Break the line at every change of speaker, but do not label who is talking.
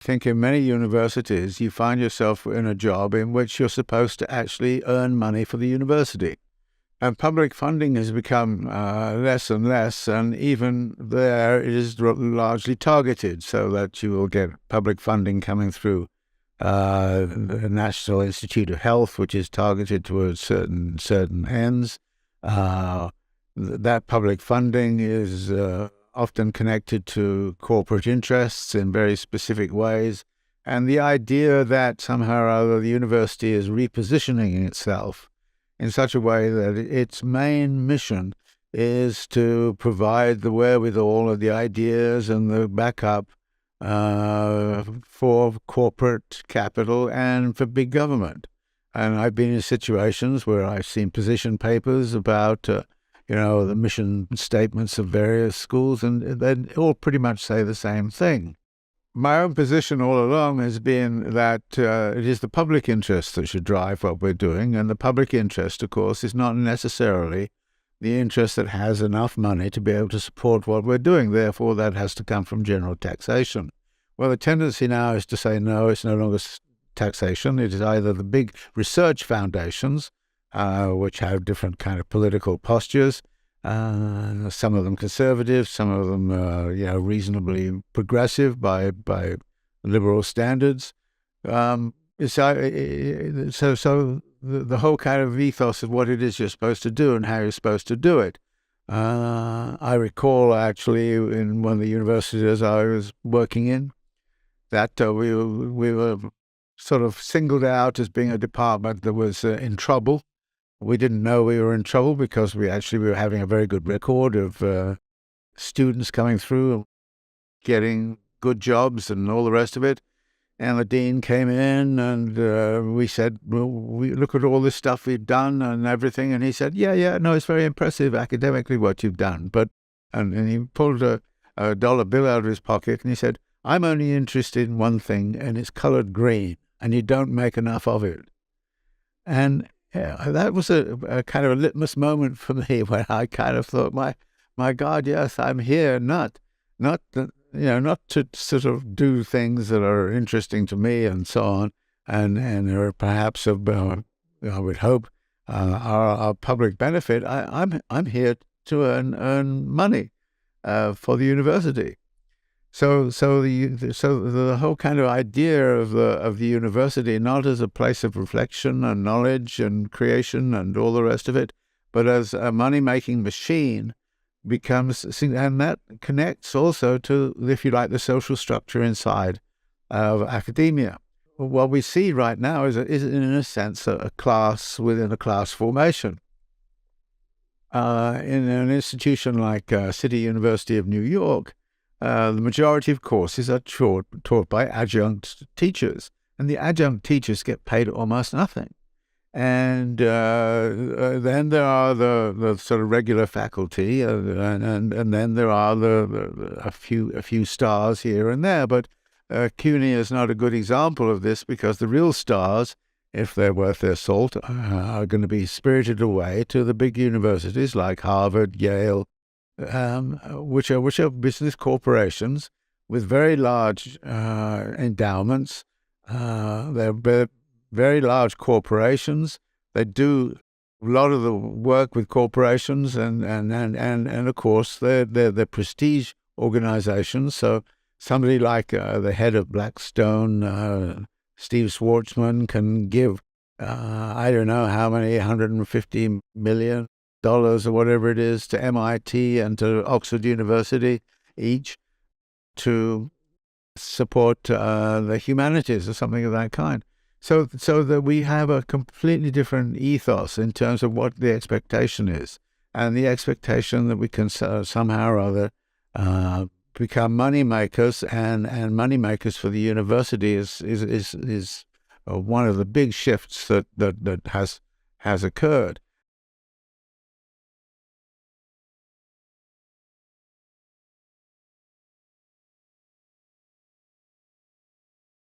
I think in many universities, you find yourself in a job in which you're supposed to actually earn money for the university. And public funding has become less and less, and even there it is largely targeted, so that you will get public funding coming through the National Institute of Health, which is targeted towards certain ends. That public funding is often connected to corporate interests in very specific ways. And the idea that somehow or other the university is repositioning itself in such a way that its main mission is to provide the wherewithal of the ideas and the backup for corporate capital and for big government. And I've been in situations where I've seen position papers about the mission statements of various schools, and they all pretty much say the same thing. My own position all along has been that it is the public interest that should drive what we're doing, and the public interest, of course, is not necessarily the interest that has enough money to be able to support what we're doing. Therefore, that has to come from general taxation. Well, the tendency now is to say, no, it's no longer taxation. It is either the big research foundations, which have different kind of political postures, some of them conservative, some of them reasonably progressive by liberal standards. So the whole kind of ethos of what it is you're supposed to do and how you're supposed to do it. I recall actually in one of the universities I was working in that we were sort of singled out as being a department that was in trouble. We didn't know we were in trouble because we were having a very good record of students coming through, getting good jobs and all the rest of it. And the dean came in and we said, well, we look at all this stuff we've done and everything. And he said, yeah, no, it's very impressive academically what you've done. And he pulled a dollar bill out of his pocket and he said, I'm only interested in one thing, and it's colored green, and you don't make enough of it. And that was a kind of a litmus moment for me where I kind of thought, my God, yes, I'm here not to sort of do things that are interesting to me and so on, and are perhaps I would hope are public benefit. I'm here to earn money for the university. So the whole kind of idea of the university, not as a place of reflection and knowledge and creation and all the rest of it, but as a money-making machine, becomes, and that connects also to, if you like, the social structure inside of academia. What we see right now is in a sense a class within a class formation. In an institution like City University of New York, the majority of courses are taught by adjunct teachers, and the adjunct teachers get paid almost nothing. And then there are the sort of regular faculty, and then there are a few stars here and there. But CUNY is not a good example of this, because the real stars, if they're worth their salt, are going to be spirited away to the big universities like Harvard, Yale, which are business corporations with very large endowments. They're very large corporations. They do a lot of the work with corporations, and of course they're prestige organizations. So somebody like the head of Blackstone, Steve Schwarzman, can give I don't know how many, $150 million or whatever it is, to MIT and to Oxford University each, to support the humanities or something of that kind. So that we have a completely different ethos in terms of what the expectation is, and the expectation that we can somehow or other become money makers, and money makers for the university is one of the big shifts that has occurred.